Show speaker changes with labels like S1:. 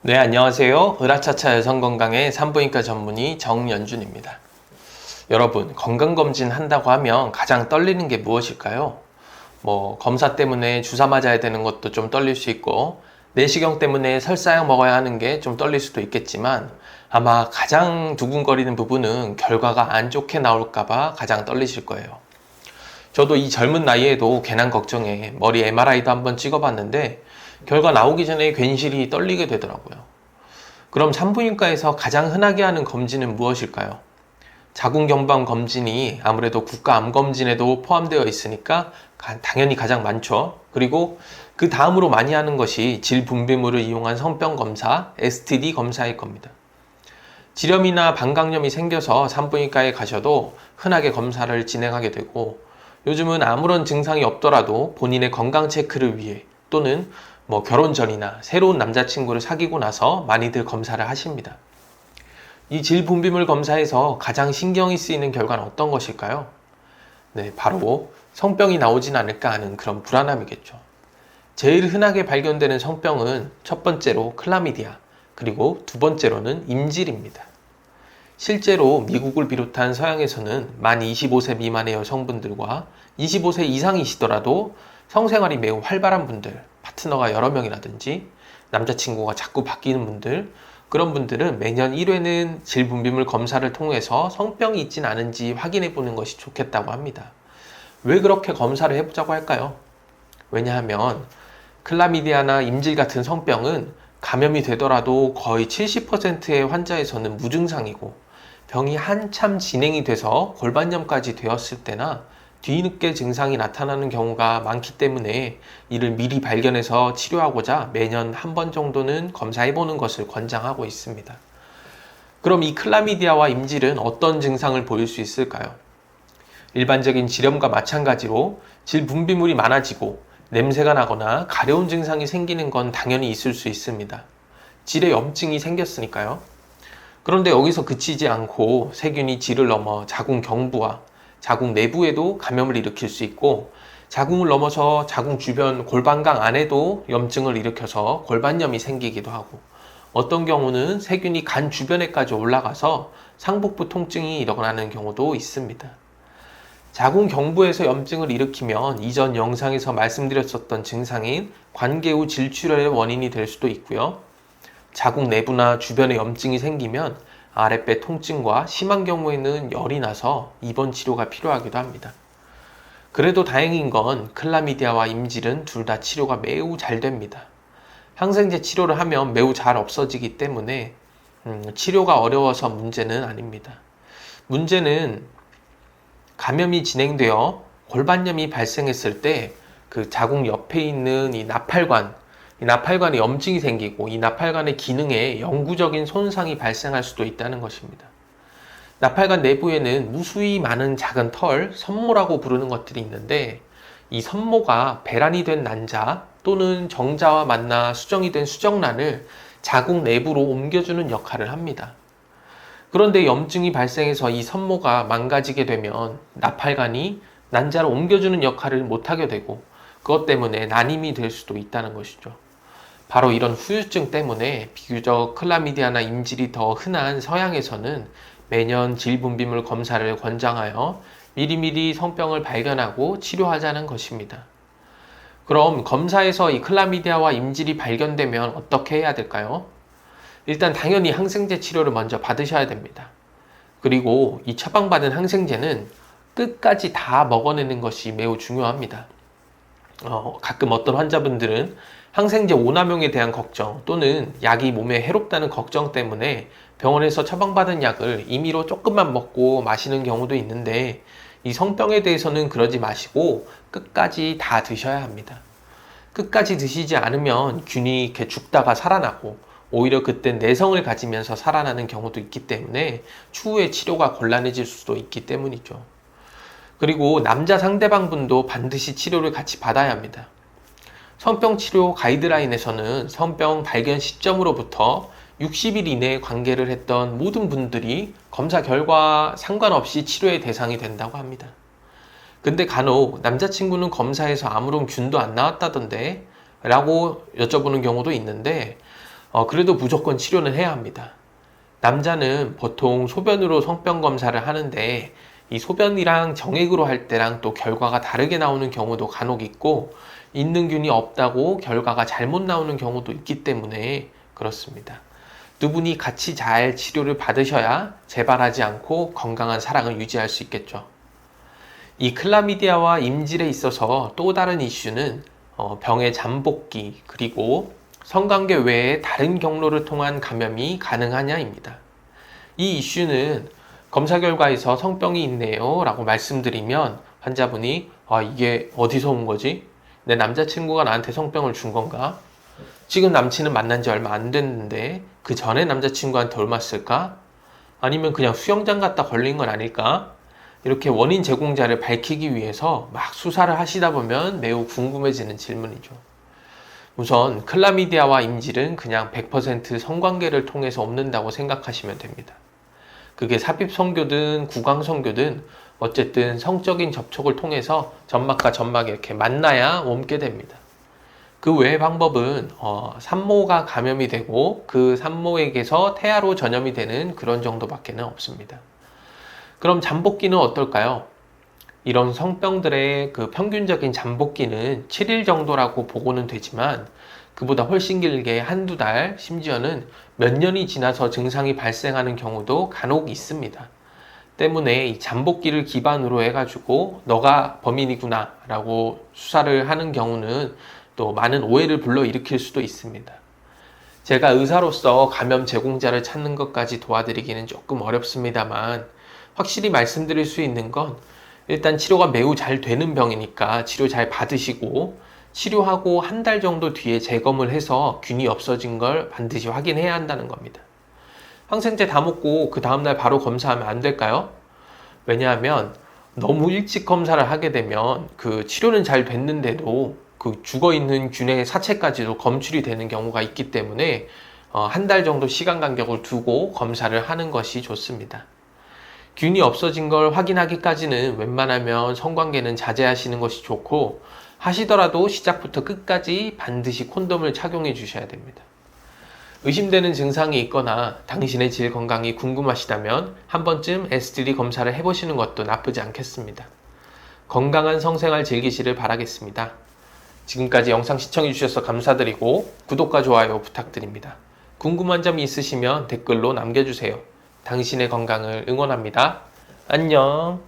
S1: 네, 안녕하세요. 으라차차 여성건강의 산부인과 전문의 정연준입니다. 여러분, 건강검진 한다고 하면 가장 떨리는 게 무엇일까요? 검사 때문에 주사 맞아야 되는 것도 좀 떨릴 수 있고, 내시경 때문에 설사약 먹어야 하는 게 좀 떨릴 수도 있겠지만, 아마 가장 두근거리는 부분은 결과가 안 좋게 나올까봐 가장 떨리실 거예요. 저도 이 젊은 나이에도 괜한 걱정에 머리 MRI도 한번 찍어봤는데, 결과 나오기 전에 괜시리 떨리게 되더라고요. 그럼 산부인과에서 가장 흔하게 하는 검진은 무엇일까요? 자궁경부암 검진이 아무래도 국가암검진에도 포함되어 있으니까 당연히 가장 많죠. 그리고 그 다음으로 많이 하는 것이 질분비물을 이용한 성병 검사, STD 검사일 겁니다. 지렴이나 방광염이 생겨서 산부인과에 가셔도 흔하게 검사를 진행하게 되고, 요즘은 아무런 증상이 없더라도 본인의 건강 체크를 위해 또는 결혼 전이나 새로운 남자친구를 사귀고 나서 많이들 검사를 하십니다. 이 질분비물 검사에서 가장 신경이 쓰이는 결과는 어떤 것일까요? 네, 바로 성병이 나오진 않을까 하는 그런 불안함이겠죠. 제일 흔하게 발견되는 성병은 첫 번째로 클라미디아, 그리고 두 번째로는 임질입니다. 실제로 미국을 비롯한 서양에서는 만 25세 미만의 여성분들과 25세 이상이시더라도 성생활이 매우 활발한 분들, 파트너가 여러 명이라든지 남자친구가 자꾸 바뀌는 분들, 그런 분들은 매년 1회는 질분비물 검사를 통해서 성병이 있진 않은지 확인해 보는 것이 좋겠다고 합니다. 왜 그렇게 검사를 해보자고 할까요? 왜냐하면 클라미디아나 임질 같은 성병은 감염이 되더라도 거의 70%의 환자에서는 무증상이고, 병이 한참 진행이 돼서 골반염까지 되었을 때나 뒤늦게 증상이 나타나는 경우가 많기 때문에 이를 미리 발견해서 치료하고자 매년 한 번 정도는 검사해보는 것을 권장하고 있습니다. 그럼 이 클라미디아와 임질은 어떤 증상을 보일 수 있을까요? 일반적인 질염과 마찬가지로 질분비물이 많아지고 냄새가 나거나 가려운 증상이 생기는 건 당연히 있을 수 있습니다. 질에 염증이 생겼으니까요. 그런데 여기서 그치지 않고 세균이 질을 넘어 자궁 경부와 자궁 내부에도 감염을 일으킬 수 있고, 자궁을 넘어서 자궁 주변 골반강 안에도 염증을 일으켜서 골반염이 생기기도 하고, 어떤 경우는 세균이 간 주변에까지 올라가서 상복부 통증이 일어나는 경우도 있습니다. 자궁 경부에서 염증을 일으키면 이전 영상에서 말씀드렸었던 증상인 관계 후 질출혈의 원인이 될 수도 있고요. 자궁 내부나 주변에 염증이 생기면 아랫배 통증과 심한 경우에는 열이 나서 입원 치료가 필요하기도 합니다. 그래도 다행인 건 클라미디아와 임질은 둘 다 치료가 매우 잘 됩니다. 항생제 치료를 하면 매우 잘 없어지기 때문에 치료가 어려워서 문제는 아닙니다. 문제는 감염이 진행되어 골반염이 발생했을 때 그 자궁 옆에 있는 이 나팔관에 염증이 생기고 이 나팔관의 기능에 영구적인 손상이 발생할 수도 있다는 것입니다. 나팔관 내부에는 무수히 많은 작은 털, 선모라고 부르는 것들이 있는데, 이 선모가 배란이 된 난자 또는 정자와 만나 수정이 된 수정란을 자궁 내부로 옮겨주는 역할을 합니다. 그런데 염증이 발생해서 이 선모가 망가지게 되면 나팔관이 난자를 옮겨주는 역할을 못하게 되고, 그것 때문에 난임이 될 수도 있다는 것이죠. 바로 이런 후유증 때문에 비교적 클라미디아나 임질이 더 흔한 서양에서는 매년 질분비물 검사를 권장하여 미리미리 성병을 발견하고 치료하자는 것입니다. 그럼 검사에서 이 클라미디아와 임질이 발견되면 어떻게 해야 될까요? 일단 당연히 항생제 치료를 먼저 받으셔야 됩니다. 그리고 이 처방받은 항생제는 끝까지 다 먹어내는 것이 매우 중요합니다. 가끔 어떤 환자분들은 항생제 오남용에 대한 걱정 또는 약이 몸에 해롭다는 걱정 때문에 병원에서 처방받은 약을 임의로 조금만 먹고 마시는 경우도 있는데, 이 성병에 대해서는 그러지 마시고 끝까지 다 드셔야 합니다. 끝까지 드시지 않으면 균이 이렇게 죽다가 살아나고 오히려 그때 내성을 가지면서 살아나는 경우도 있기 때문에 추후에 치료가 곤란해질 수도 있기 때문이죠. 그리고 남자 상대방분도 반드시 치료를 같이 받아야 합니다. 성병 치료 가이드라인에서는 성병 발견 시점으로부터 60일 이내에 관계를 했던 모든 분들이 검사 결과 상관없이 치료의 대상이 된다고 합니다. 근데 간혹 남자친구는 검사에서 아무런 균도 안 나왔다던데 라고 여쭤보는 경우도 있는데, 그래도 무조건 치료는 해야 합니다. 남자는 보통 소변으로 성병 검사를 하는데 이 소변이랑 정액으로 할 때랑 또 결과가 다르게 나오는 경우도 간혹 있고 있는 균이 없다고 결과가 잘못 나오는 경우도 있기 때문에 그렇습니다. 두 분이 같이 잘 치료를 받으셔야 재발하지 않고 건강한 사랑을 유지할 수 있겠죠. 이 클라미디아와 임질에 있어서 또 다른 이슈는 병의 잠복기 그리고 성관계 외에 다른 경로를 통한 감염이 가능하냐입니다. 이 이슈는 검사 결과에서 성병이 있네요 라고 말씀드리면 환자분이 이게 어디서 온 거지? 내 남자친구가 나한테 성병을 준 건가? 지금 남친은 만난 지 얼마 안 됐는데 그 전에 남자친구한테 옮았을까? 아니면 그냥 수영장 갔다 걸린 건 아닐까? 이렇게 원인 제공자를 밝히기 위해서 막 수사를 하시다 보면 매우 궁금해지는 질문이죠. 우선 클라미디아와 임질은 그냥 100% 성관계를 통해서 옮는다고 생각하시면 됩니다. 그게 삽입성교든 구강성교든 어쨌든 성적인 접촉을 통해서 점막과 점막이 이렇게 만나야 옮게 됩니다. 그 외의 방법은 산모가 감염이 되고 그 산모에게서 태아로 전염이 되는 그런 정도밖에 없습니다. 그럼 잠복기는 어떨까요? 이런 성병들의 그 평균적인 잠복기는 7일 정도라고 보고는 되지만 그보다 훨씬 길게 한두 달, 심지어는 몇 년이 지나서 증상이 발생하는 경우도 간혹 있습니다. 때문에 이 잠복기를 기반으로 해가지고 너가 범인이구나 라고 수사를 하는 경우는 또 많은 오해를 불러일으킬 수도 있습니다. 제가 의사로서 감염 제공자를 찾는 것까지 도와드리기는 조금 어렵습니다만 확실히 말씀드릴 수 있는 건 일단 치료가 매우 잘 되는 병이니까 치료 잘 받으시고 치료하고 한 달 정도 뒤에 재검을 해서 균이 없어진 걸 반드시 확인해야 한다는 겁니다. 항생제 다 먹고 그 다음날 바로 검사하면 안 될까요? 왜냐하면 너무 일찍 검사를 하게 되면 그 치료는 잘 됐는데도 그 죽어있는 균의 사체까지도 검출이 되는 경우가 있기 때문에 한 달 정도 시간 간격을 두고 검사를 하는 것이 좋습니다. 균이 없어진 걸 확인하기까지는 웬만하면 성관계는 자제하시는 것이 좋고 하시더라도 시작부터 끝까지 반드시 콘돔을 착용해 주셔야 됩니다. 의심되는 증상이 있거나 당신의 질 건강이 궁금하시다면 한 번쯤 STD 검사를 해보시는 것도 나쁘지 않겠습니다. 건강한 성생활 즐기시를 바라겠습니다. 지금까지 영상 시청해 주셔서 감사드리고 구독과 좋아요 부탁드립니다. 궁금한 점이 있으시면 댓글로 남겨주세요. 당신의 건강을 응원합니다. 안녕.